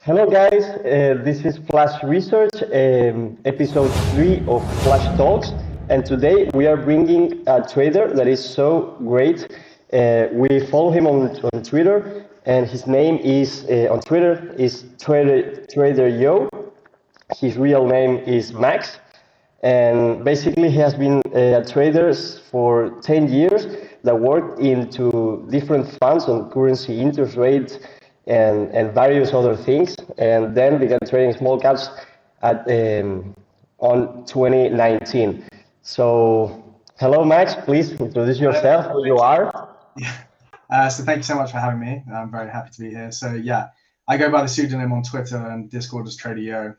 Hello guys, this is Flash Research, episode 3 of Flash Talks, and today we are bringing a trader that is so great. We follow him on Twitter, and his name is on Twitter is TraderYo. His real name is Max, and basically he has been a trader for 10 years that worked into different funds on currency interest rates and various other things, and then began trading small caps at on 2019. So hello Max, please introduce yourself, who you are. So thank you so much for having me. I'm very happy to be here. So yeah, I go by the pseudonym on Twitter and Discord as TraderYo,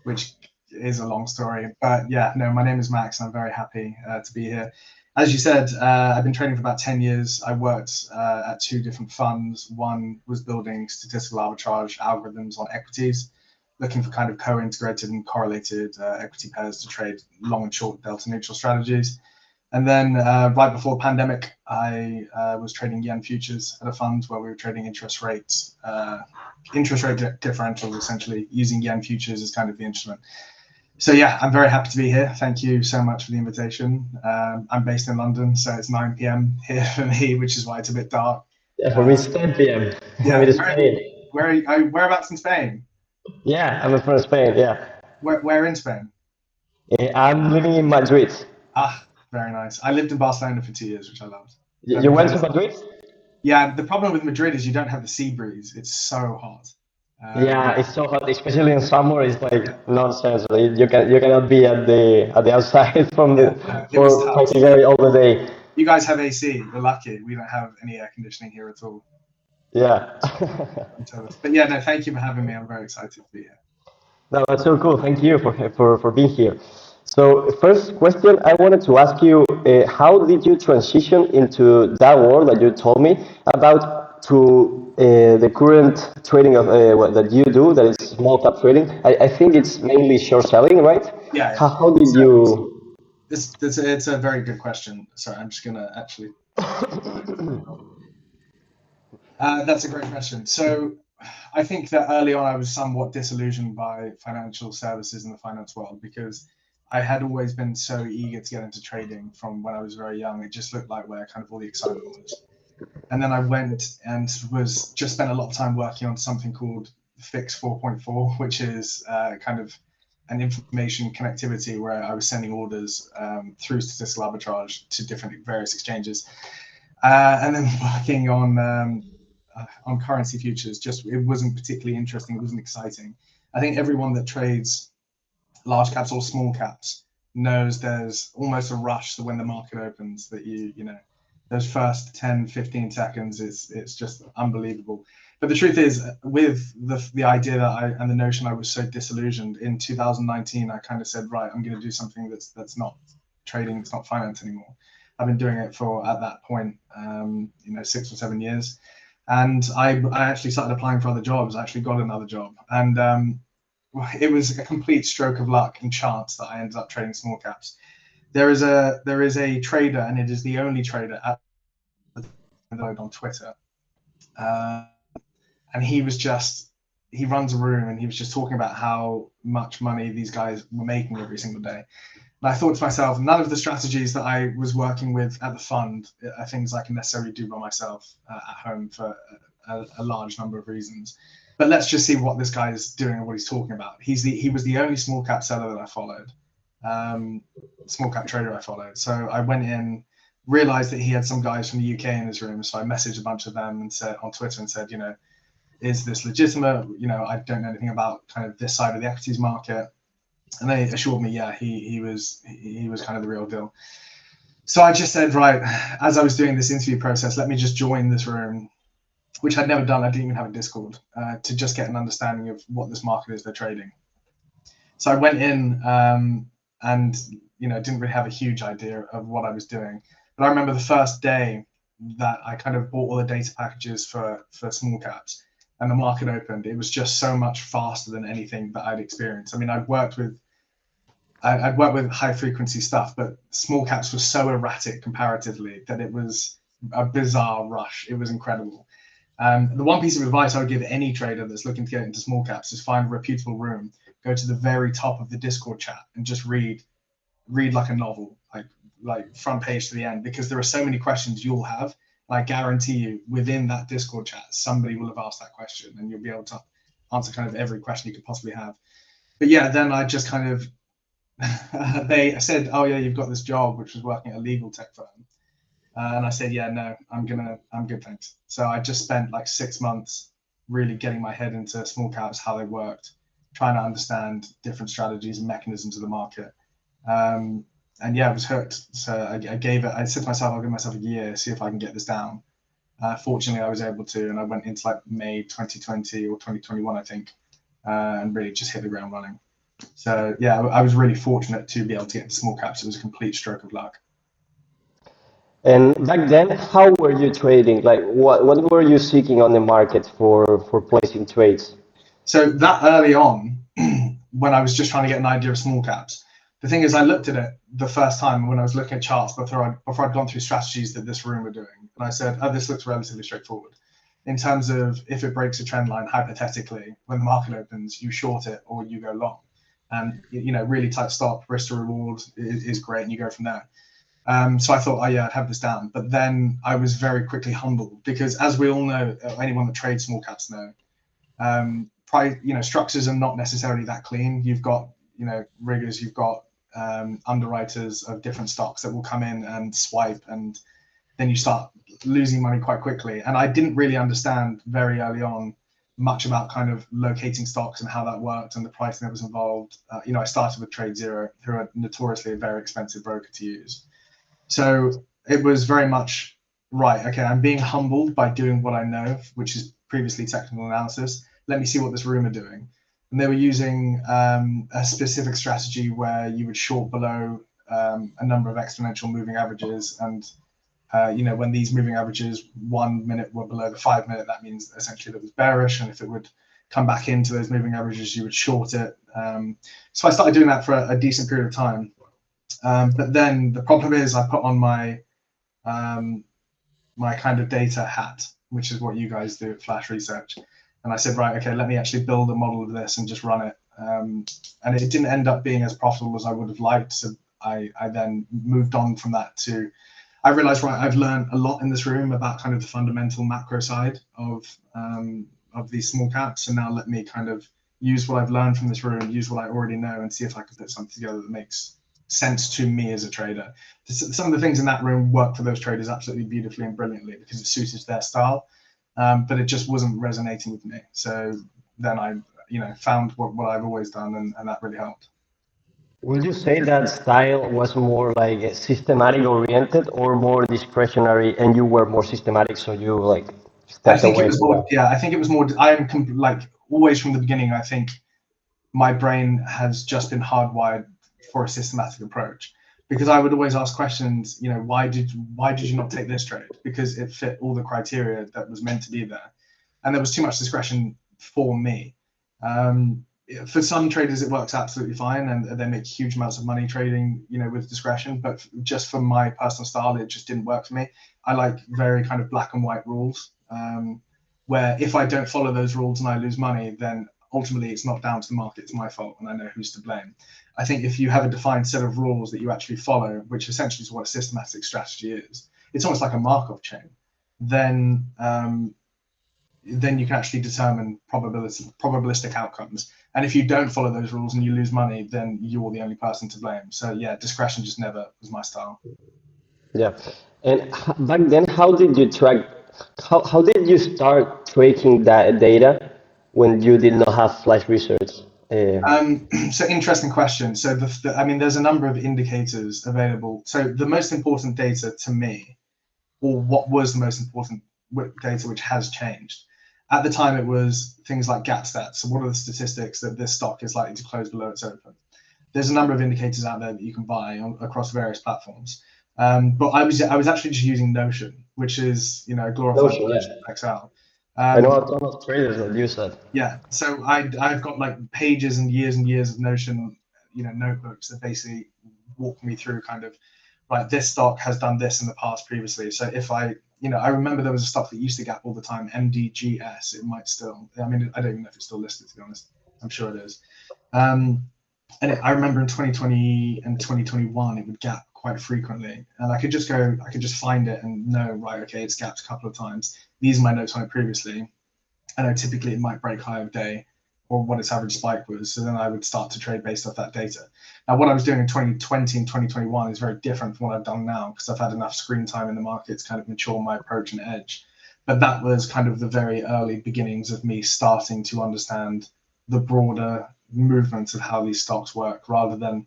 which is a long story. But yeah, no, my name is Max, and I'm very happy to be here. As you said, I've been trading for about 10 years. I worked at 2 different funds. One was building statistical arbitrage algorithms on equities, looking for kind of co-integrated and correlated equity pairs to trade long and short delta neutral strategies. And then right before the pandemic, I was trading yen futures at a fund where we were trading interest rate differentials, essentially using yen futures as kind of the instrument. So yeah, I'm very happy to be here. Thank you so much for the invitation. I'm based in London, so it's 9 p.m. here for me, which is why it's a bit dark. Yeah, for me it's 10 p.m. Yeah, I'm in Spain. whereabouts in Spain? Yeah, I'm from Spain, yeah. Where in Spain? I'm living in Madrid. Ah, very nice. I lived in Barcelona for 2 years, which I loved. You went to Madrid? Yeah, the problem with Madrid is you don't have the sea breeze. It's so hot. Yeah, it's so hot, especially in summer. It's like nonsense. You cannot be at the outside from the It was for tough. practically all the day. You guys have AC. We're lucky. We don't have any air conditioning here at all. Yeah. But yeah, no, thank you for having me. I'm very excited to be here. No, that's so cool. Thank you for being here. So, first question I wanted to ask you: how did you transition into that world that you told me about to the current trading of what that you do? That is small cap trading. I think it's mainly short selling, right? Yeah. How did you? It's a very good question. Sorry, I'm just gonna actually. That's a great question. So, I think that early on I was somewhat disillusioned by financial services in the finance world because I had always been so eager to get into trading from when I was very young. It just looked like where kind of all the excitement was. And then I went and was just spent a lot of time working on something called Fix 4.4, which is kind of an information connectivity where I was sending orders through statistical arbitrage to different various exchanges, and then working on currency futures. Just it wasn't particularly interesting. It wasn't exciting. I think everyone that trades large caps or small caps knows there's almost a rush that when the market opens that you know those first 10 15 seconds it's just unbelievable. But the truth is, with the idea that and the notion I was so disillusioned in 2019, I kind of said, right, I'm going to do something that's not trading, it's not finance anymore. I've been doing it for, at that point, 6 or 7 years, and I actually started applying for other jobs. I actually got another job, and it was a complete stroke of luck and chance that I ended up trading small caps. There is a trader, and it is the only trader at on Twitter, and he runs a room, and he was just talking about how much money these guys were making every single day. And I thought to myself, none of the strategies that I was working with at the fund are things I can necessarily do by myself at home for a large number of reasons. But let's just see what this guy is doing and what he's talking about. He was the only small cap seller that I followed, small cap trader I followed. So I went in, realized that he had some guys from the UK in his room. So I messaged a bunch of them and said on Twitter and said, is this legitimate? I don't know anything about kind of this side of the equities market. And they assured me, yeah, he was kind of the real deal. So I just said, right, as I was doing this interview process, let me just join this room, which I'd never done. I didn't even have a Discord, to just get an understanding of what this market is they're trading. So I went in and didn't really have a huge idea of what I was doing. But I remember the first day that I kind of bought all the data packages for small caps, and the market opened. It was just so much faster than anything that I'd experienced. I mean, I'd worked with high frequency stuff, but small caps was so erratic comparatively that it was a bizarre rush. It was incredible. The one piece of advice I would give any trader that's looking to get into small caps is find a reputable room, go to the very top of the Discord chat and just read like a novel, like front page to the end, because there are so many questions you'll have. And I guarantee you, within that Discord chat, somebody will have asked that question, and you'll be able to answer kind of every question you could possibly have. But yeah, then I just kind of they said, "Oh yeah, you've got this job," which was working at a legal tech firm. And I said, yeah, no, I'm good, thanks. So I just spent like 6 months really getting my head into small caps, how they worked, trying to understand different strategies and mechanisms of the market. And yeah, I was hooked. So I said to myself, I'll give myself a year, see if I can get this down. Fortunately, I was able to, and I went into like May 2020 or 2021, I think, and really just hit the ground running. So yeah, I was really fortunate to be able to get into small caps. It was a complete stroke of luck. And back then, how were you trading? Like, what were you seeking on the market for placing trades? So that early on, when I was just trying to get an idea of small caps, the thing is, I looked at it the first time when I was looking at charts before I'd gone through strategies that this room were doing, and I said, "Oh, this looks relatively straightforward." In terms of if it breaks a trend line, hypothetically, when the market opens, you short it or you go long, and really tight stop, risk to reward is great, and you go from there. So I thought, oh yeah, I'd have this down. But then I was very quickly humbled because, as we all know, anyone that trades small caps know, structures are not necessarily that clean. You've got, riggers, you've got underwriters of different stocks that will come in and swipe, and then you start losing money quite quickly. And I didn't really understand very early on much about kind of locating stocks and how that worked and the pricing that was involved. I started with TraderYo, who are notoriously a very expensive broker to use. So it was very much, right, okay, I'm being humbled by doing what I know, which is previously technical analysis. Let me see what this room are doing. And they were using a specific strategy where you would short below a number of exponential moving averages. And, when these moving averages 1 minute were below the 5 minute, that means essentially that it was bearish. And if it would come back into those moving averages, you would short it. So I started doing that for a decent period of time. But then the problem is I put on my my kind of data hat, which is what you guys do at Flash Research. And I said, right, okay, let me actually build a model of this and just run it. And it didn't end up being as profitable as I would have liked. So I then moved on from that to, I realized, right, I've learned a lot in this room about kind of the fundamental macro side of these small caps. And now let me kind of use what I've learned from this room, use what I already know, and see if I can put something together that makes sense to me as a trader. Some of the things in that room work for those traders absolutely beautifully and brilliantly because it suited their style, but it just wasn't resonating with me. So then I, found what I've always done, and that really helped. Would you say that style was more like systematic oriented or more discretionary, and you were more systematic, so you like I stepped think it away was from more, that? yeah, I think it was more, I am like always from the beginning, I think my brain has just been hardwired for a systematic approach, because I would always ask questions, why did you not take this trade? Because it fit all the criteria that was meant to be there. And there was too much discretion for me. For some traders, it works absolutely fine, and they make huge amounts of money trading, with discretion. But just for my personal style, it just didn't work for me. I like very kind of black and white rules, where if I don't follow those rules and I lose money, then ultimately it's not down to the market, it's my fault, and I know who's to blame. I think if you have a defined set of rules that you actually follow, which essentially is what a systematic strategy is, it's almost like a Markov chain, then you can actually determine probabilistic outcomes. And if you don't follow those rules and you lose money, then you're the only person to blame. So yeah, discretion just never was my style. Yeah. And back then, how did you track? How did you start tracking that data when you did not have Flash Research? So interesting question. So I mean, there's a number of indicators available. So the most important data to me, or what was the most important data, which has changed. At the time, it was things like gap stats. So what are the statistics that this stock is likely to close below its open? There's a number of indicators out there that you can buy across various platforms. But I was actually just using Notion, which is a glorified Notion, version yeah. of Excel. I know a ton of traders that use that. Yeah, so I've got like pages and years of Notion, notebooks that basically walk me through kind of, right, this stock has done this in the past previously. So if I I remember there was a stock that used to gap all the time, MDGS. It might still. I mean, I don't even know if it's still listed, to be honest. I'm sure it is. And I remember in 2020 and 2021, it would gap quite frequently, and I could just find it and know, right, okay, it's gapped a couple of times. These are my notes on it previously. I know typically it might break high of day or what its average spike was. So then I would start to trade based off that data. Now, what I was doing in 2020 and 2021 is very different from what I've done now, because I've had enough screen time in the market to kind of mature my approach and edge. But that was kind of the very early beginnings of me starting to understand the broader movements of how these stocks work, rather than,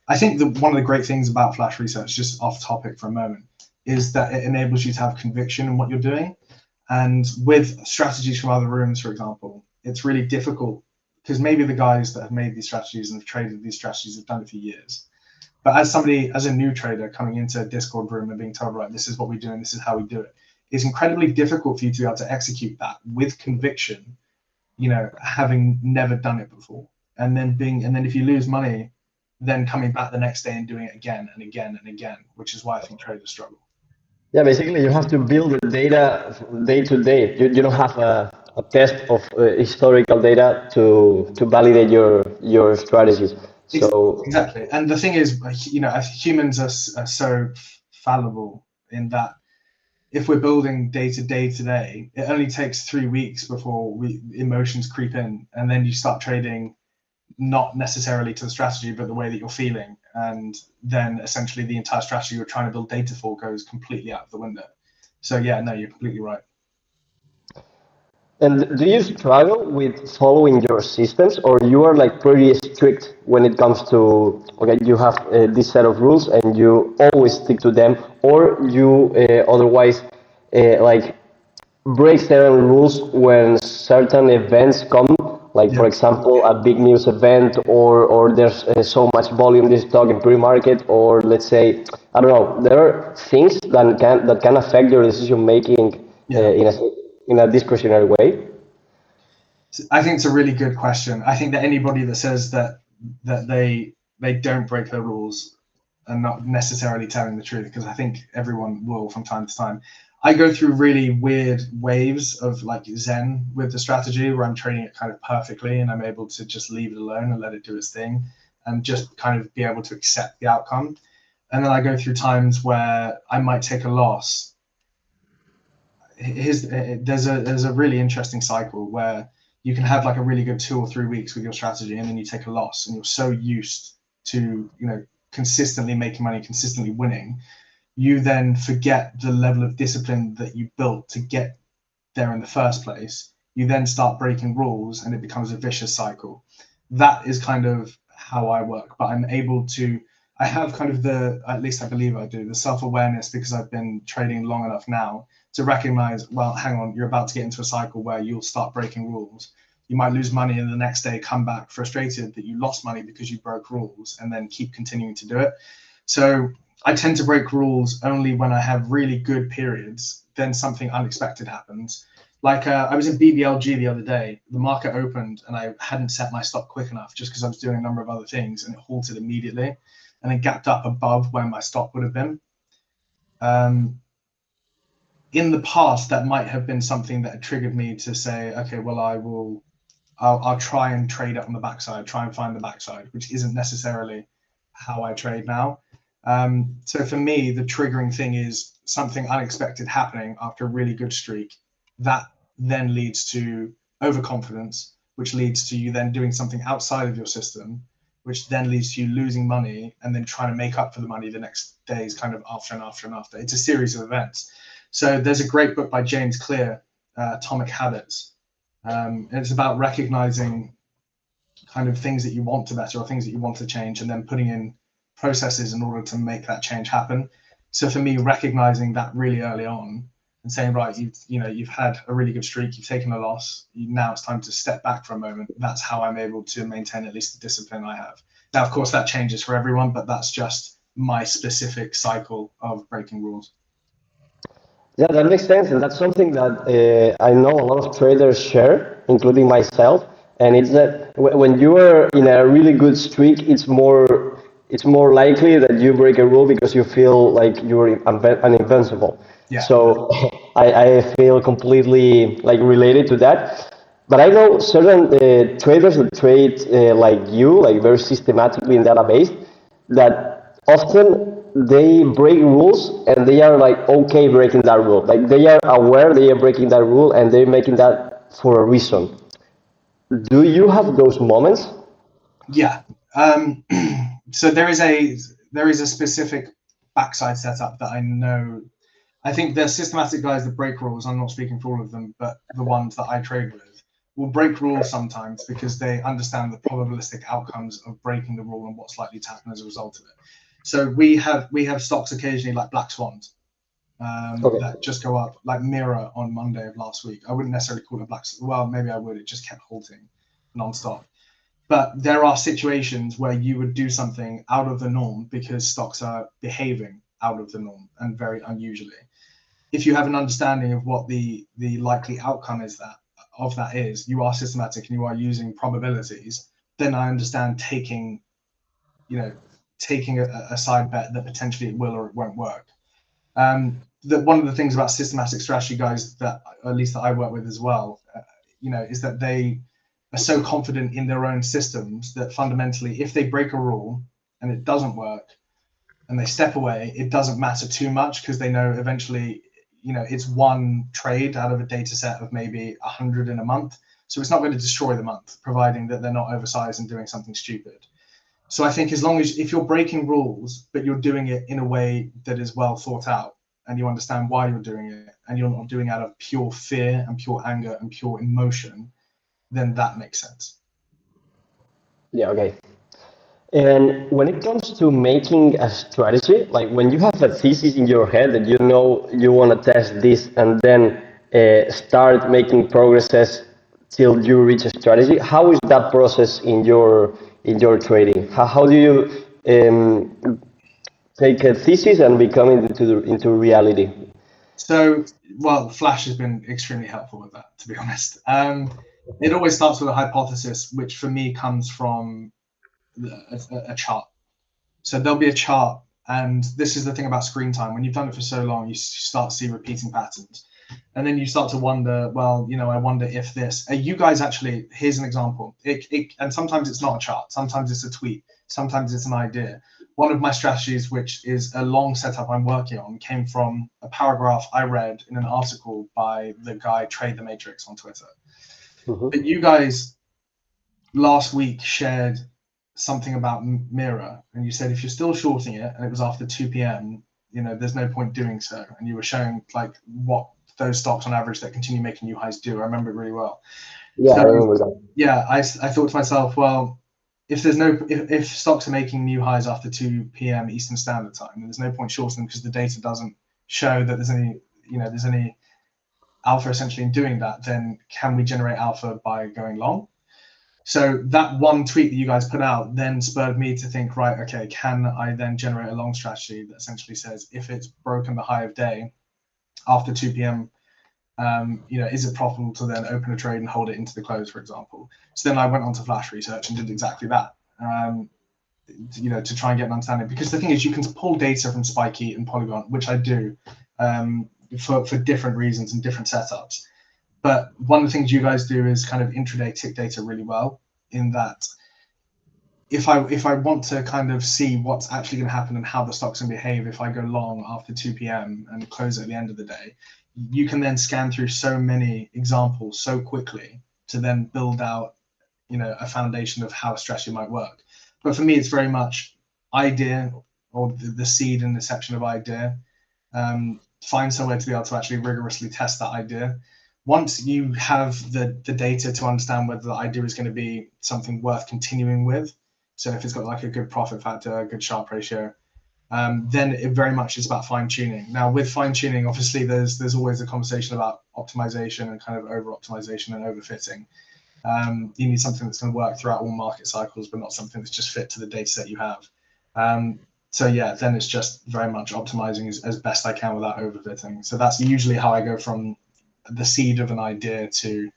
I think that one of the great things about flash research, just off topic for a moment, is that it enables you to have conviction in what you're doing. And with strategies from other rooms, for example, it's really difficult because maybe the guys that have made these strategies and have traded these strategies have done it for years. But as a new trader coming into a Discord room and being told, right, this is what we do and this is how we do it, it's incredibly difficult for you to be able to execute that with conviction, having never done it before. And then if you lose money, then coming back the next day and doing it again and again and again, which is why I think traders struggle. Yeah, basically you have to build the data day to day. You don't have a test of historical data to validate your strategies. So exactly, and the thing is, humans are so fallible in that if we're building data day to day, it only takes 3 weeks before emotions creep in, and then you start trading not necessarily to the strategy, but the way that you're feeling. And then essentially the entire strategy you're trying to build data for goes completely out of the window. So yeah, no, you're completely right. And do you struggle with following your systems, or you are like pretty strict when it comes to, okay, you have this set of rules and you always stick to them, or you otherwise like break certain rules when certain events come, like for example a big news event, or there's so much volume in this stock in pre-market, or let's say, I don't know, there are things that can affect your decision making in a discretionary way? I think it's a really good question. I think that anybody that says that they don't break their rules are not necessarily telling the truth, because I think everyone will from time to time. I go through really weird waves of like zen with the strategy where I'm trading it kind of perfectly and I'm able to just leave it alone and let it do its thing and just kind of be able to accept the outcome. And then I go through times where I might take a loss. There's a really interesting cycle where you can have like a really good 2 or 3 weeks with your strategy, and then you take a loss, and you're so used to consistently making money, consistently winning, you then forget the level of discipline that you built to get there in the first place. You then start breaking rules, and it becomes a vicious cycle. That is kind of how I work, but I have kind of at least I believe I do, the self-awareness, because I've been trading long enough now to recognize, well, hang on, you're about to get into a cycle where you'll start breaking rules. You might lose money and the next day come back frustrated that you lost money because you broke rules, and then keep continuing to do it. So I tend to break rules only when I have really good periods. Then something unexpected happens. Like I was in BBLG the other day. The market opened and I hadn't set my stop quick enough just because I was doing a number of other things, and it halted immediately and then gapped up above where my stop would have been. In the past, that might have been something that had triggered me to say, okay, well, I'll try and trade it on the backside, try and find the backside, which isn't necessarily how I trade now. So for me, the triggering thing is something unexpected happening after a really good streak. That then leads to overconfidence, which leads to you then doing something outside of your system, which then leads to you losing money and then trying to make up for the money the next days, kind of after and after and after. It's a series of events. So there's a great book by James Clear, Atomic Habits. And it's about recognizing kind of things that you want to better or things that you want to change, and then putting in processes in order to make that change happen. So for me, recognizing that really early on and saying, right, you've had a really good streak, you've taken a loss, now it's time to step back for a moment. That's how I'm able to maintain at least the discipline I have. Now, of course, that changes for everyone, but that's just my specific cycle of breaking rules. Yeah, that makes sense, and that's something that I know a lot of traders share, including myself. And it's that when you are in a really good streak, it's more likely that you break a rule because you feel like you're invincible. Yeah. So I feel completely like related to that. But I know certain traders that trade like you, like very systematically in database, that often they break rules and they are like okay breaking that rule. Like they are aware they are breaking that rule and they're making that for a reason. Do you have those moments? Yeah. So there is a specific backside setup that I know. I think the systematic guys that break rules, I'm not speaking for all of them, but the ones that I trade with will break rules sometimes because they understand the probabilistic outcomes of breaking the rule and what's likely to happen as a result of it. So we have stocks occasionally like black swans Okay. that just go up, like Mirror on Monday of last week. I wouldn't necessarily call it black. Well, maybe I would. It just kept halting nonstop. But there are situations where you would do something out of the norm because stocks are behaving out of the norm and very unusually. If you have an understanding of what the likely outcome is that is, you are systematic and you are using probabilities, then I understand taking a side bet that potentially it will or it won't work. That one of the things about systematic strategy guys that at least that I work with as well, is that they are so confident in their own systems that fundamentally, if they break a rule and it doesn't work and they step away, it doesn't matter too much because they know eventually, it's one trade out of a data set of maybe 100 in a month. So it's not going to destroy the month, providing that they're not oversized and doing something stupid. So I think as long as if you're breaking rules, but you're doing it in a way that is well thought out and you understand why you're doing it and you're not doing it out of pure fear and pure anger and pure emotion, then that makes sense. Yeah, okay. And when it comes to making a strategy, like when you have a thesis in your head that you know you want to test this and then start making progresses till you reach a strategy, how is that process in your trading? How do you take a thesis and become it into reality? So, well, Flash has been extremely helpful with that, to be honest. It always starts with a hypothesis, which for me comes from a chart. So there'll be a chart, and this is the thing about screen time. When you've done it for so long, you start to see repeating patterns. And then you start to wonder, well, I wonder if this. You guys actually, here's an example. And sometimes it's not a chart. Sometimes it's a tweet. Sometimes it's an idea. One of my strategies, which is a long setup I'm working on, came from a paragraph I read in an article by the guy Trade the Matrix on Twitter. Mm-hmm. But you guys last week shared something about Mirror, and you said if you're still shorting it, and it was after 2 p.m., there's no point doing so. And you were showing like what those stocks on average that continue making new highs do. I remember it really well. Yeah, I So remember that. yeah, I thought to myself, well, if stocks are making new highs after 2 p.m. Eastern Standard Time, then there's no point shorting them because the data doesn't show that there's any alpha essentially in doing that. Then can we generate alpha by going long? So that one tweet that you guys put out then spurred me to think, right, okay, can I then generate a long strategy that essentially says if it's broken the high of day after 2 p.m., is it profitable to then open a trade and hold it into the close, for example? So then I went on to Flash Research and did exactly that, to try and get an understanding. Because the thing is, you can pull data from Spikey and Polygon, which I do for different reasons and different setups. But one of the things you guys do is kind of intraday tick data really well, in that if I want to kind of see what's actually going to happen and how the stock's going to behave if I go long after 2 p.m. and close at the end of the day, you can then scan through so many examples so quickly to then build out, a foundation of how a strategy might work. But for me, it's very much idea, or the seed and the section of idea. Find somewhere to be able to actually rigorously test that idea. Once you have the data to understand whether the idea is going to be something worth continuing with, so if it's got like a good profit factor, a good Sharpe ratio, then it very much is about fine tuning. Now, with fine tuning, obviously, there's always a conversation about optimization and kind of over optimization and overfitting. You need something that's going to work throughout all market cycles, but not something that's just fit to the data set you have. So yeah, then it's just very much optimizing as best I can without overfitting. So that's usually how I go from the seed of an idea to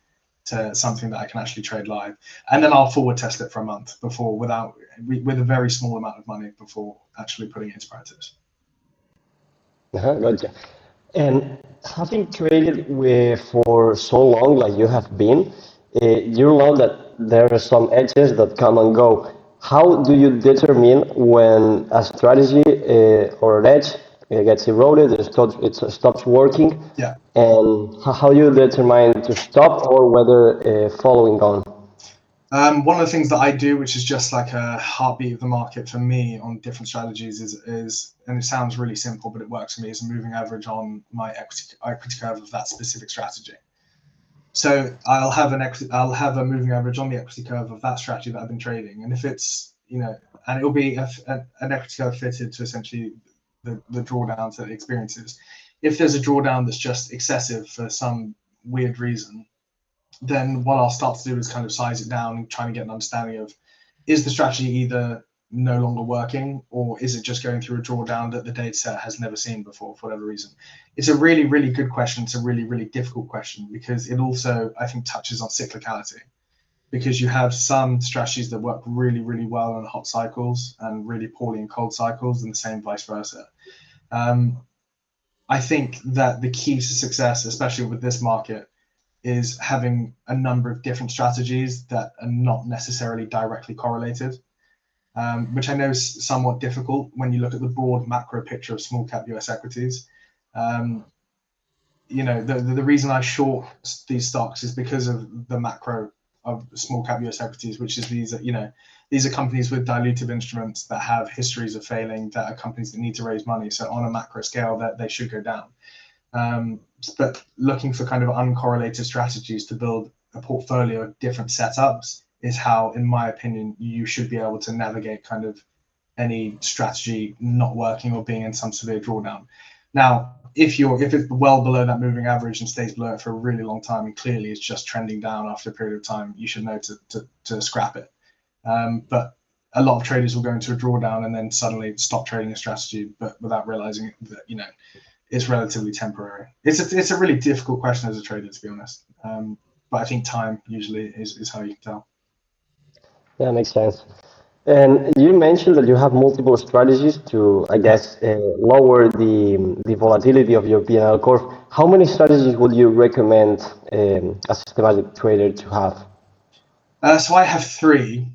something that I can actually trade live, and then I'll forward test it for a month with a very small amount of money before actually putting it into practice. Gotcha. And having traded for so long, like you have been, you know that there are some edges that come and go. How do you determine when a strategy or an edge gets eroded, it stops working, Yeah. and how you determine to stop or whether following on? One of the things that I do, which is just like a heartbeat of the market for me on different strategies, is and it sounds really simple, but it works for me, is a moving average on my equity curve of that specific strategy. So I'll have a moving average on the equity curve of that strategy that I've been trading, and if it's and it'll be an equity curve fitted to essentially the drawdowns that it experiences. If there's a drawdown that's just excessive for some weird reason, then what I'll start to do is kind of size it down and trying to get an understanding of, is the strategy either no longer working, or is it just going through a drawdown that the data set has never seen before for whatever reason? It's a really, really good question. It's a really, really difficult question because it also, I think, touches on cyclicality, because you have some strategies that work really, really well in hot cycles and really poorly in cold cycles, and the same vice versa. I think that the key to success, especially with this market, is having a number of different strategies that are not necessarily directly correlated, which I know is somewhat difficult when you look at the broad macro picture of small cap US equities. The reason I short these stocks is because of the macro of small cap US equities, which is these are companies with dilutive instruments that have histories of failing, that are companies that need to raise money. So on a macro scale, that they should go down. But looking for kind of uncorrelated strategies to build a portfolio of different setups is how, in my opinion, you should be able to navigate kind of any strategy not working or being in some severe drawdown. Now, if it's well below that moving average and stays below it for a really long time, and clearly it's just trending down after a period of time, you should know to scrap it. But a lot of traders will go into a drawdown and then suddenly stop trading a strategy, but without realizing that it's relatively temporary. It's a really difficult question as a trader, to be honest. But I think time usually is how you can tell. Yeah, makes sense. And you mentioned that you have multiple strategies to, I Yeah. guess, lower the volatility of your P&L curve. How many strategies would you recommend a systematic trader to have? So I have three.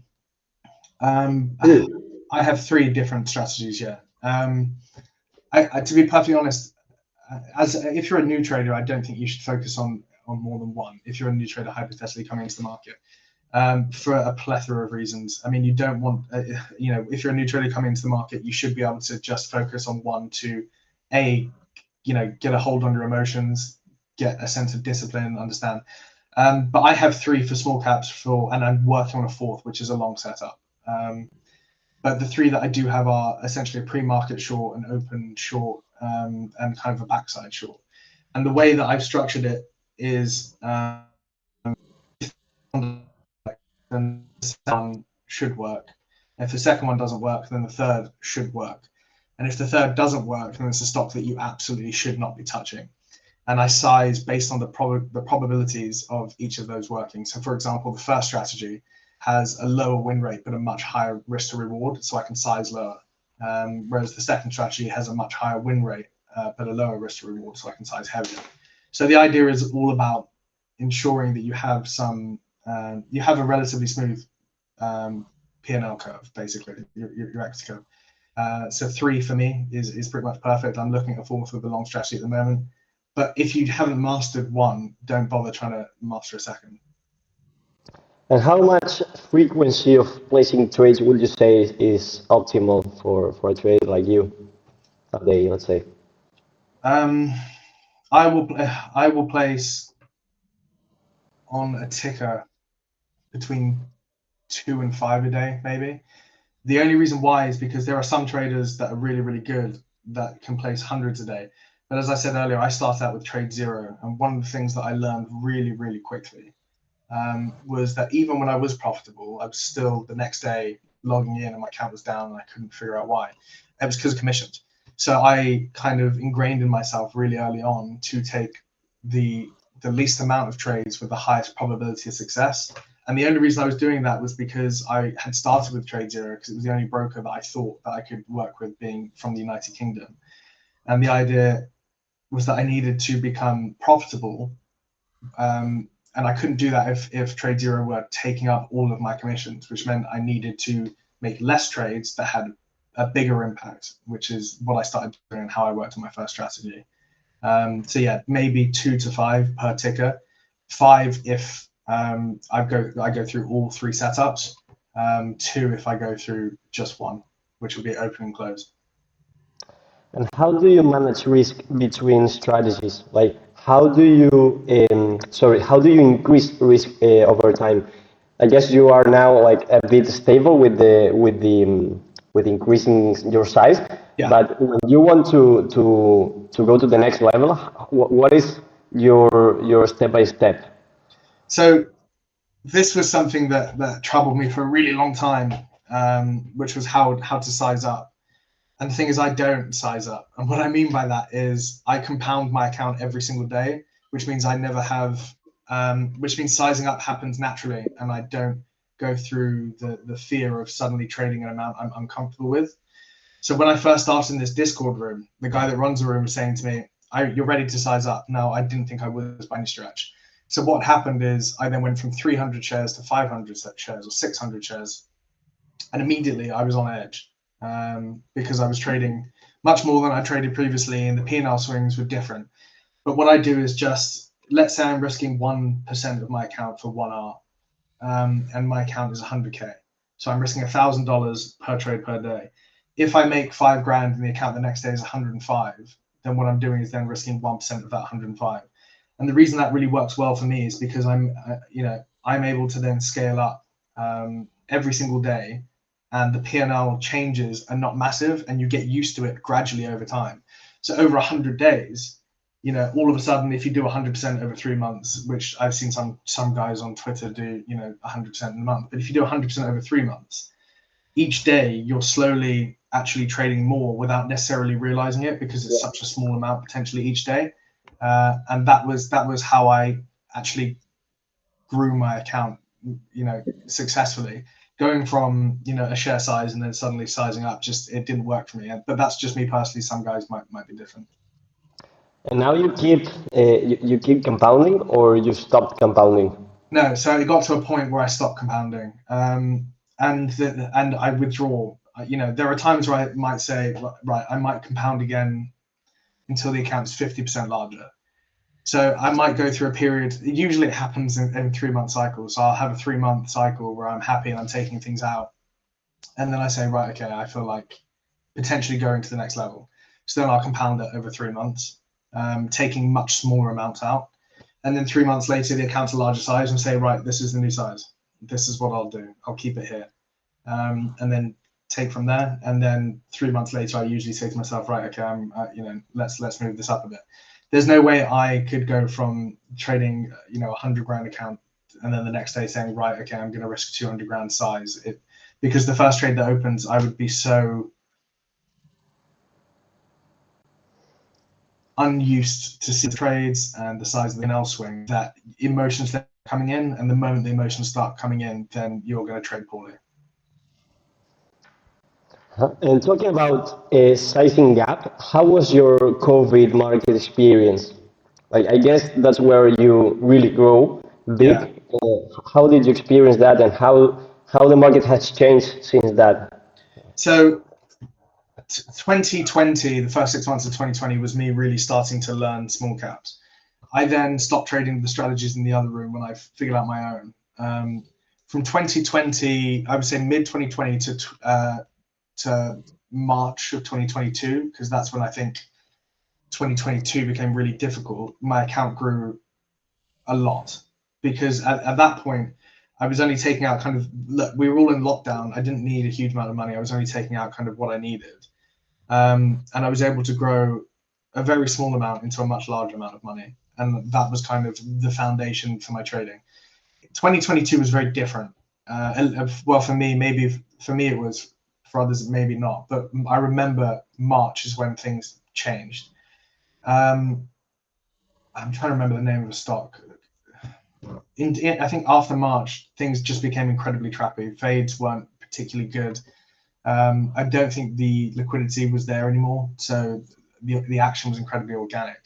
Three. I have three different strategies. Yeah. To be perfectly honest, if you're a new trader, I don't think you should focus on more than one. If you're a new trader, hypothetically coming into the market, for a plethora of reasons. I mean, you don't want, if you're a new trader coming into the market, you should be able to just focus on one to, get a hold on your emotions, get a sense of discipline, and understand. But I have three for small caps and I'm working on a fourth, which is a long setup. But the three that I do have are essentially a pre-market short, an open short, and kind of a backside short. And the way that I've structured it is, then the second one should work. If the second one doesn't work, then the third should work. And if the third doesn't work, then it's a stock that you absolutely should not be touching. And I size based on the probabilities of each of those working. So for example, the first strategy has a lower win rate, but a much higher risk to reward. So I can size lower. Whereas the second strategy has a much higher win rate, but a lower risk to reward. So I can size heavier. So the idea is all about ensuring that you have a relatively smooth P&L curve, basically, your equity curve. So three for me is pretty much perfect. I'm looking at a fourth with the long strategy at the moment. But if you haven't mastered one, don't bother trying to master a second. And how much frequency of placing trades would you say is optimal for a trader like you, a day, let's say? I will place on a ticker between 2 and 5 a day, maybe. The only reason why is because there are some traders that are really, really good that can place hundreds a day. But as I said earlier, I started out with TraderYo, and one of the things that I learned really, really quickly was that even when I was profitable, I was still the next day logging in and my count was down and I couldn't figure out why. It was because of commissions. So I kind of ingrained in myself really early on to take the least amount of trades with the highest probability of success. And the only reason I was doing that was because I had started with TraderYo because it was the only broker that I thought that I could work with, being from the United Kingdom. And the idea was that I needed to become profitable. And I couldn't do that if TraderYo were taking up all of my commissions, which meant I needed to make less trades that had a bigger impact, which is what I started doing and how I worked on my first strategy. So yeah, maybe 2 to 5 per ticker, 5 if I go through all 3 setups, 2 if I go through just one, which will be open and close. And how do you manage risk between strategies? Like, how do you, how do you increase risk over time? I guess you are now like a bit stable with increasing your size. Yeah. But when you want to go to the next level, what is your step by step? So this was something that troubled me for a really long time, which was how to size up. And the thing is, I don't size up. And what I mean by that is I compound my account every single day, which means I never have, which means sizing up happens naturally. And I don't go through the fear of suddenly trading an amount I'm uncomfortable with. So when I first started in this Discord room, the guy that runs the room was saying to me, you're ready to size up. No, I didn't think I was by any stretch. So what happened is I then went from 300 shares to 500 shares or 600 shares. And immediately I was on edge. Because I was trading much more than I traded previously, and the P&L swings were different. But what I do is just, let's say I'm risking 1% of my account for 1 hour, and my account is 100K. So I'm risking $1,000 per trade per day. If I make 5 grand and the account the next day is 105, then what I'm doing is then risking 1% of that 105. And the reason that really works well for me is because I'm able to then scale up every single day. And the P&L changes are not massive, and you get used to it gradually over time. So over 100 days, all of a sudden, if you do 100% over 3 months, which I've seen some guys on Twitter do, 100% in a month. But if you do 100% over 3 months, each day you're slowly actually trading more without necessarily realizing it, because it's such a small amount potentially each day. And that was how I actually grew my account, successfully. Going from a share size and then suddenly sizing up, it didn't work for me. But that's just me personally. Some guys might be different. And now you keep compounding, or you stopped compounding? No, so it got to a point where I stopped compounding, and I withdraw. There are times where I might say, right, I might compound again until the account's 50% larger. So I might go through a period. Usually it happens in 3-month cycles. So I'll have a 3-month cycle where I'm happy and I'm taking things out. And then I say, right, okay, I feel like potentially going to the next level. So then I'll compound it over 3 months, taking much smaller amounts out. And then 3 months later, the account's a larger size, and say, right, this is the new size. This is what I'll do. I'll keep it here. And then take from there. And then 3 months later, I usually say to myself, right, okay, let's move this up a bit. There's no way I could go from trading, 100 grand account, and then the next day saying, right, okay, I'm going to risk 200 grand size. Because the first trade that opens, I would be so unused to see the trades and the size of the P&L swing that emotions start coming in, and the moment the emotions start coming in, then you're going to trade poorly. And talking about sizing gap, how was your COVID market experience? Like, I guess that's where you really grow big. Yeah. How did you experience that, and how the market has changed since that? So 2020, the first 6 months of 2020 was me really starting to learn small caps. I then stopped trading the strategies in the other room when I figured out my own. From 2020, I would say mid 2020 to March of 2022, because that's when I think 2022 became really difficult. My account grew a lot, because at that point I was only taking out look, we were all in lockdown. I didn't need a huge amount of money. I was only taking out kind of what I needed. And I was able to grow a very small amount into a much larger amount of money. And that was kind of the foundation for my trading. 2022 was very different. Well, for me, maybe for me it was, for others maybe not. But I remember March is when things changed. I'm trying to remember the name of a stock. I think after March, things just became incredibly trappy. Fades weren't particularly good. I don't think the liquidity was there anymore, so the action was incredibly organic.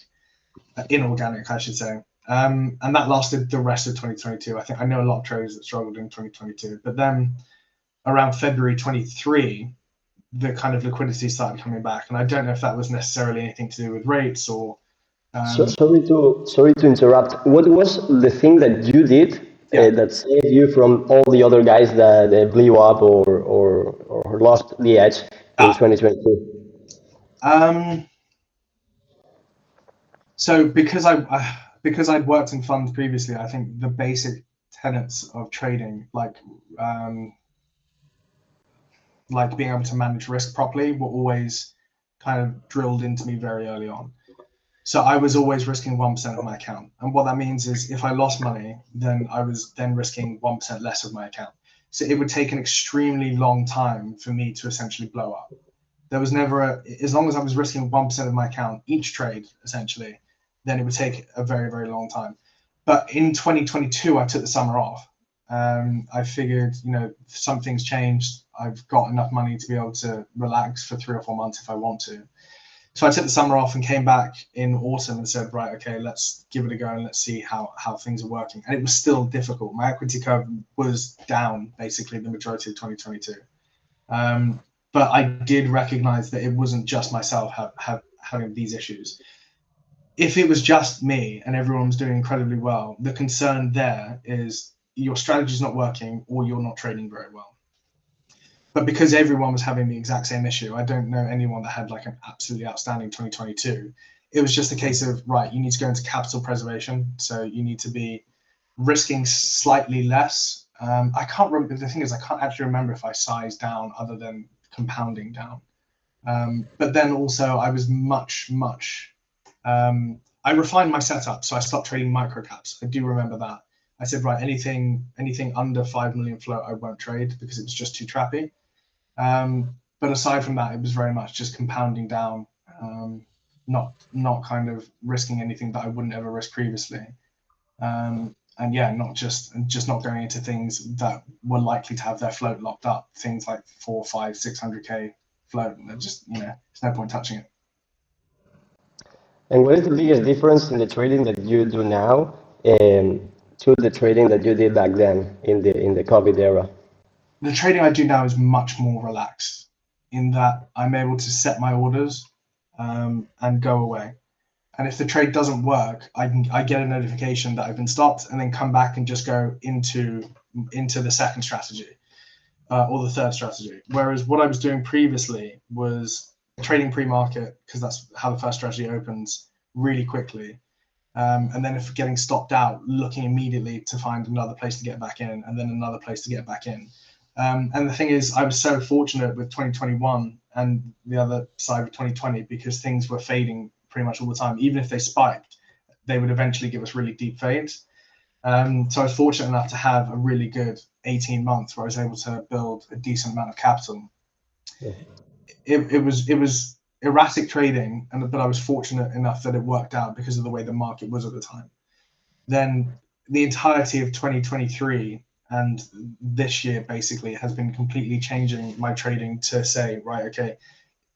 inorganic, I should say. And that lasted the rest of 2022. I know a lot of traders that struggled in 2022, but then around February 23, the kind of liquidity started coming back, and I don't know if that was necessarily anything to do with rates or. Sorry to interrupt. What was the thing that you did Yeah. that saved you from all the other guys that blew up or lost the edge in Ah, 2022? um, so because I'd worked in funds previously, I think the basic tenets of trading, like being able to manage risk properly, were always kind of drilled into me very early on. So I was always risking 1% of my account. And what that means is if I lost money, then I was then risking 1% less of my account. So it would take an extremely long time for me to essentially blow up. There was never as long as I was risking 1% of my account each trade, essentially, then it would take a very, very long time. But in 2022, I took the summer off. I figured, something's changed. I've got enough money to be able to relax for 3 or 4 months if I want to. So I took the summer off and came back in autumn and said, right, okay, let's give it a go and let's see how things are working. And it was still difficult. My equity curve was down basically the majority of 2022. But I did recognize that it wasn't just myself having these issues. If it was just me and everyone was doing incredibly well, the concern there is your strategy is not working or you're not trading very well. But because everyone was having the exact same issue, I don't know anyone that had like an absolutely outstanding 2022. It was just a case of, right, you need to go into capital preservation. So you need to be risking slightly less. I can't remember. The thing is, I can't actually remember if I sized down other than compounding down. But then also I was I refined my setup. So I stopped trading micro caps. I do remember that. I said, right, anything under 5 million float, I won't trade because it was just too trappy. But aside from that, it was very much just compounding down, not kind of risking anything that I wouldn't ever risk previously. And yeah, not going into things that were likely to have their float locked up. Things like 4, 5, 600k float. And just there's no point touching it. And what is the biggest difference in the trading that you do now to the trading that you did back then in the COVID era? The trading I do now is much more relaxed in that I'm able to set my orders and go away. And if the trade doesn't work, I get a notification that I've been stopped and then come back and just go into the second strategy or the third strategy. Whereas what I was doing previously was trading pre-market, because that's how the first strategy opens really quickly. And then if getting stopped out, looking immediately to find another place to get back in and then another place to get back in. And the thing is, I was so fortunate with 2021 and the other side of 2020 because things were fading pretty much all the time. Even if they spiked, they would eventually give us really deep fades. So I was fortunate enough to have a really good 18 months where I was able to build a decent amount of capital. Yeah. It was erratic trading, but I was fortunate enough that it worked out because of the way the market was at the time. Then the entirety of 2023 and this year basically has been completely changing my trading to say, right, okay,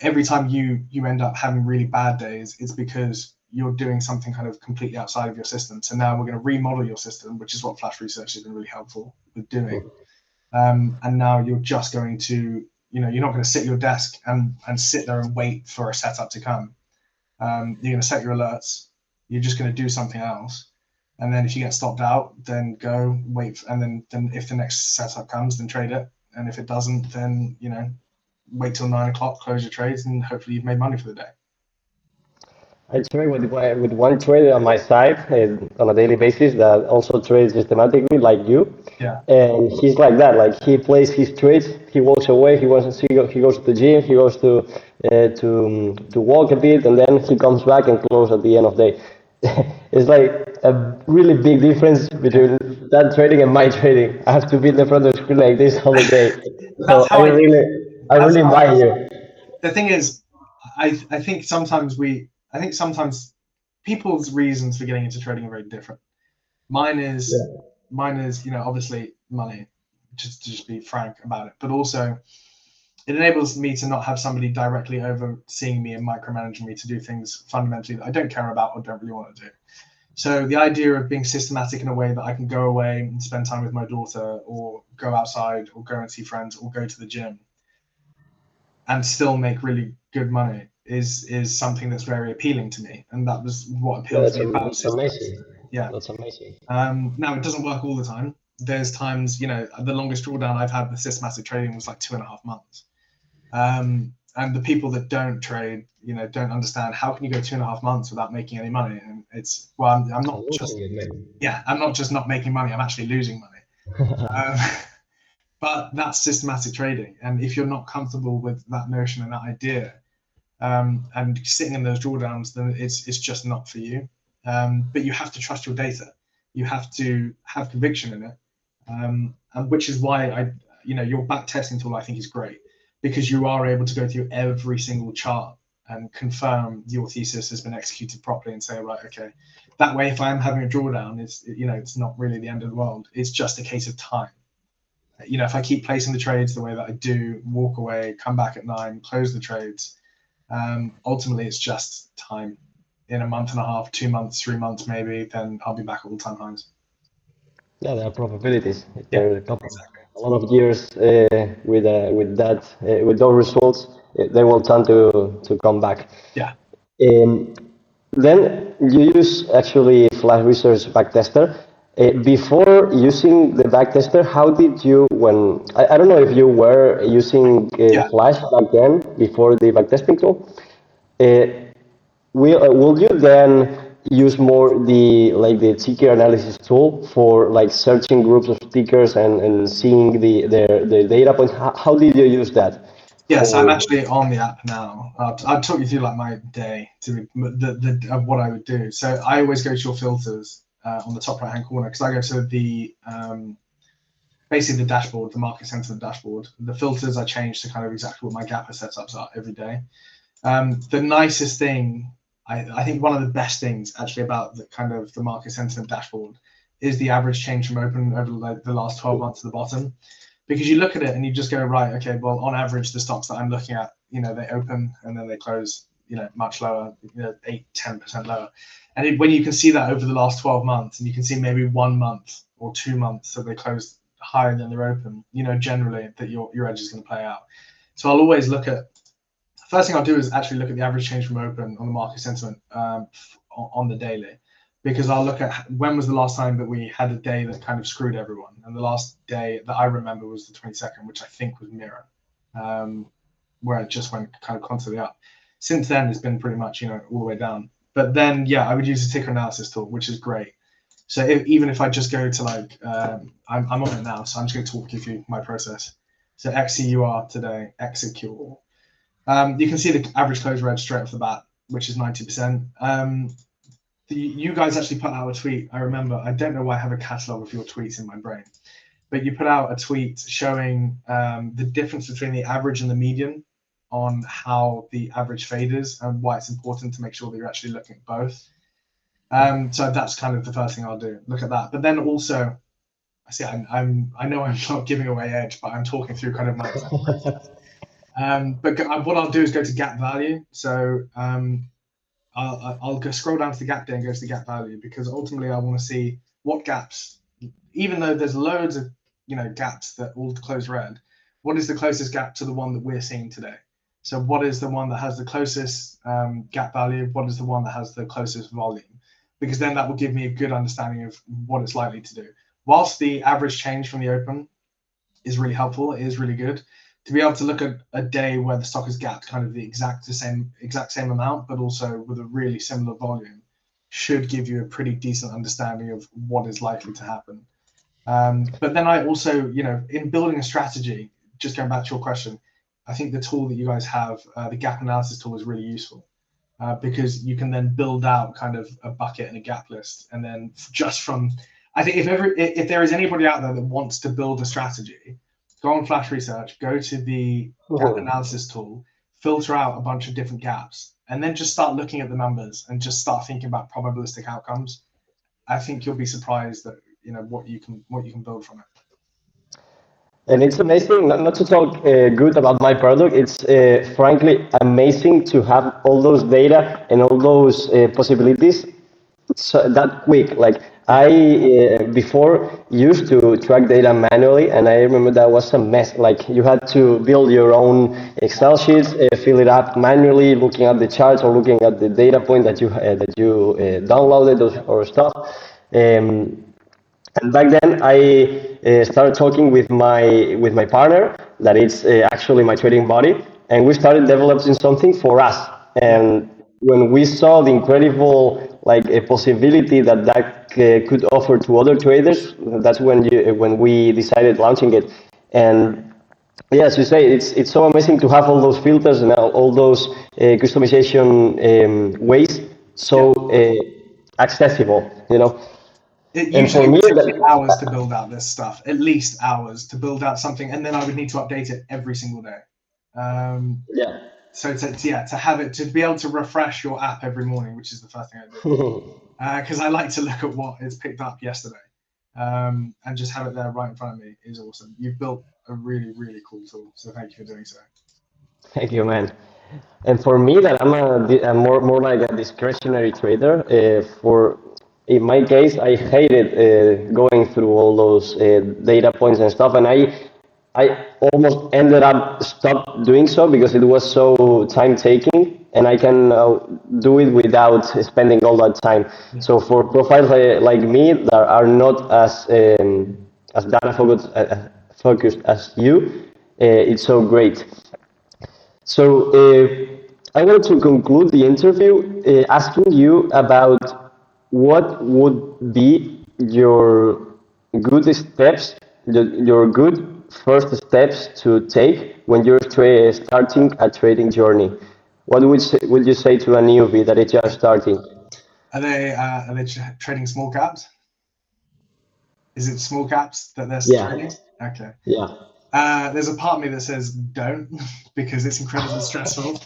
every time you end up having really bad days, it's because you're doing something kind of completely outside of your system. So now we're going to remodel your system, which is what Flash Research has been really helpful with doing. And now you're just going to, you're not going to sit at your desk and sit there and wait for a setup to come. You're going to set your alerts. You're just going to do something else. And then if you get stopped out, then go wait. And then if the next setup comes, then trade it. And if it doesn't, then, wait till 9 o'clock, close your trades, and hopefully you've made money for the day. I trade with one trader on my side on a daily basis that also trades systematically like you. Yeah. And he's like that. Like he plays his trades, he walks away, he goes to the gym, he goes to walk a bit, and then he comes back and closes at the end of the day. It's like a really big difference between that trading and my trading. I have to be in the front of the screen like this all the day. So I really admire you. The thing is, I think sometimes people's reasons for getting into trading are very different. Mine is, obviously money, just to be frank about it. But also, it enables me to not have somebody directly overseeing me and micromanaging me to do things fundamentally that I don't care about or don't really want to do. So the idea of being systematic in a way that I can go away and spend time with my daughter, or go outside, or go and see friends, or go to the gym, and still make really good money is something that's very appealing to me, and that was what Yeah, appealed to me about that's systematic. amazing. Yeah. That's amazing. Now it doesn't work all the time. There's times, the longest drawdown I've had with systematic trading was like 2.5 months. And the people that don't trade, don't understand how can you go 2.5 months without making any money. And it's, well, I'm not just, Losing it, man. yeah, I'm not just not making money. I'm actually losing money. Um, but that's systematic trading. And if you're not comfortable with that notion and that idea, and sitting in those drawdowns, then it's just not for you. But you have to trust your data. You have to have conviction in it, and which is why your back testing tool I think is great, because you are able to go through every single chart and confirm your thesis has been executed properly and say, right, okay, that way if I'm having a drawdown, it's not really the end of the world. It's just a case of time. If I keep placing the trades the way that I do, walk away, come back at 9, close the trades, ultimately it's just time. In a month and a half, 2 months, 3 months maybe, then I'll be back at all-time highs. Yeah, there are probabilities. If Yeah, there are exactly. a lot of years with those results, they will tend to come back. Yeah. Um, then you use actually Flash Research backtester. Before using the backtester, how did you, I don't know if you were using Yeah. Flash back then before the backtesting tool. Uh, will you then use more the ticker analysis tool for like searching groups of tickers and seeing the data points? How did you use that Yes, I'm for? actually on the app now. I'll talk you through like my day of what I would do. So I always go to your filters on the top right hand corner, because I go to the basically the dashboard, the market sentiment dashboard. The filters I change to kind of exactly what my gapper setups are every day. The nicest thing, I think one of the best things actually about the kind of the market sentiment dashboard is the average change from open over like the last 12 months at the bottom, because you look at it and you just go, right, okay, well, on average, the stocks that I'm looking at, they open and then they close, much lower, 8-10% lower. And when you can see that over the last 12 months, and you can see maybe 1 month or 2 months that they close higher than they're open, generally that your edge is going to play out. So I'll always look at, first thing I'll do is actually look at the average change from open on the market sentiment on the daily, because I'll look at when was the last time that we had a day that kind of screwed everyone. And the last day that I remember was the 22nd, which I think was mirror, where it just went kind of constantly up. Since then, it's been pretty much, all the way down. But then, yeah, I would use a ticker analysis tool, which is great. So even if I just go to like, I'm on it now, so I'm just going to talk you through my process. So XCUR today, execute. You can see the average close rate straight off the bat, which is 90%. You guys actually put out a tweet. I remember. I don't know why I have a catalog of your tweets in my brain, but you put out a tweet showing the difference between the average and the median on how the average fade is, and why it's important to make sure that you're actually looking at both. So that's kind of the first thing I'll do. Look at that. But then also, I see I know I'm not giving away edge, but I'm talking through kind of my process. But what I'll do is go to gap value. So I'll go scroll down to the gap day and go to the gap value, because ultimately I want to see what gaps, even though there's loads of gaps that all close red, what is the closest gap to the one that we're seeing today? So what is the one that has the closest gap value? What is the one that has the closest volume? Because then that will give me a good understanding of what it's likely to do. Whilst the average change from the open is really helpful, it is really good to be able to look at a day where the stock is gapped kind of the exact same amount, but also with a really similar volume, should give you a pretty decent understanding of what is likely to happen. But then I also, in building a strategy, just going back to your question, I think the tool that you guys have, the gap analysis tool, is really useful, because you can then build out kind of a bucket and a gap list. And then just from, I think if there is anybody out there that wants to build a strategy, go on Flash Research, go to the gap analysis tool, filter out a bunch of different gaps, and then just start looking at the numbers and just start thinking about probabilistic outcomes. I think you'll be surprised that what you can build from it. And it's amazing, not to talk good about my product, it's frankly amazing to have all those data and all those possibilities so that quick. Like I before used to track data manually, and I remember that was a mess. Like you had to build your own Excel sheets, fill it up manually, looking at the charts or looking at the data point that you downloaded or stuff. Um, and back then, I started talking with my partner, that is actually my trading buddy, and we started developing something for us. Yeah. And when we saw the incredible like a possibility that could offer to other traders, that's when we decided launching it. And yeah, as you say, it's so amazing to have all those filters and all those customization ways Yeah. so accessible, you know. It And usually for me, would take me that hours to build out this stuff, at least hours to build out something, and then I would need to update it every single day. Um, yeah. so to have it to be able to refresh your app every morning, which is the first thing I do, because I like to look at what is picked up yesterday, and just have it there right in front of me is awesome. You've built a really really cool tool, so thank you for doing so. Thank you, man. And for me, that I'm more like a discretionary trader. For in my case, I hated going through all those data points and stuff, and I almost ended up stop doing so because it was so time taking, and I can do it without spending all that time. Yeah. So for profiles like me that are not as data focused as you, it's so great. So I want to conclude the interview asking you about what would be your good steps, your good first steps to take when you're starting a trading journey. What would you say to a newbie that is just starting? Are they trading small caps? Is it small caps that they're Yeah, trading? Okay. yeah. There's a part of me that says don't because it's incredibly stressful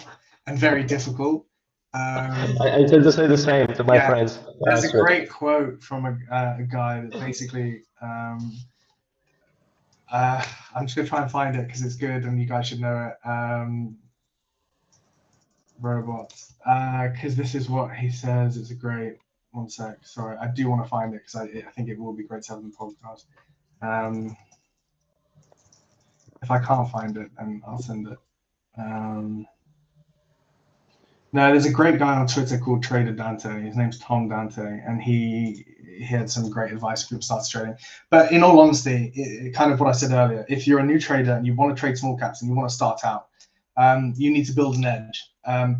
and very difficult. I tend to say the same to my Yeah, friends. there's a Actually. great quote from a guy that basically, I'm just gonna try and find it because it's good and you guys should know it. Robots, because this is what he says. It's a great. One sec, sorry, I do want to find it because I think it will be great to have in the podcast. Um, if I can't find it, then I'll send it. Um, No, there's a great guy on Twitter called Trader Dante. His name's Tom Dante, and he had some great advice for people starting trading. But in all honesty, kind of what I said earlier, if you're a new trader and you want to trade small caps and you want to start out, you need to build an edge.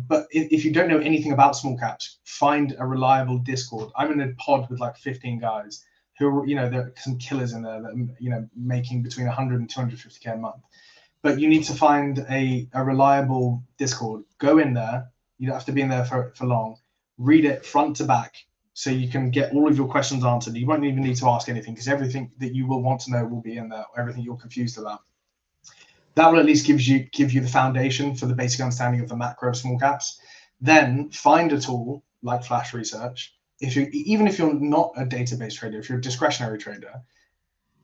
But if you don't know anything about small caps, find a reliable Discord. I'm in a pod with like 15 guys who are, there are some killers in there that, making between 100 and 250K a month. But you need to find a reliable Discord. Go in there. You don't have to be in there for long. Read it front to back so you can get all of your questions answered. You won't even need to ask anything because everything that you will want to know will be in there, everything you're confused about. That will at least give you the foundation for the basic understanding of the macro of small caps. Then find a tool like Flash Research. Even if you're not a database trader, if you're a discretionary trader,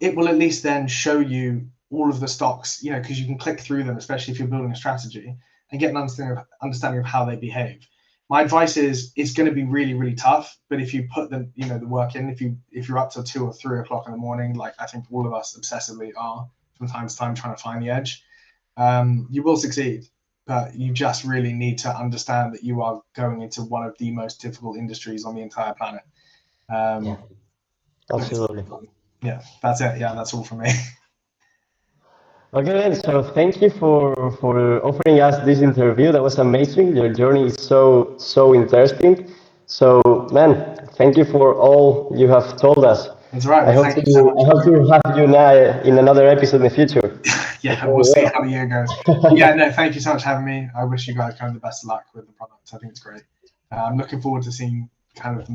it will at least then show you all of the stocks, because you can click through them, especially if you're building a strategy, and get an understanding of how they behave. My advice is it's going to be really, really tough, but if you put the work in, if you're up to 2 or 3 o'clock in the morning, like I think all of us obsessively are from time to time trying to find the edge, you will succeed. But you just really need to understand that you are going into one of the most difficult industries on the entire planet. Yeah, But absolutely. yeah, that's it. Yeah, that's all from me. Okay, then, so thank you for offering us this interview. That was amazing. Your journey is so interesting. So, man, thank you for all you have told us. That's right. I Well, hope thank you so much. I hope to have you now in another episode in the future. Yeah, we'll see Okay, how the year goes. But yeah, no, thank you so much for having me. I wish you guys kind of the best of luck with the product. I think it's great. I'm looking forward to seeing kind of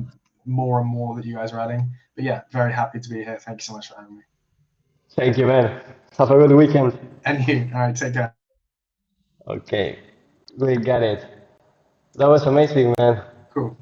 more and more that you guys are adding. But yeah, very happy to be here. Thank you so much for having me. thank you, man. Have a good weekend. And you. All right, take care. Okay, we got it. That was amazing, man. Cool.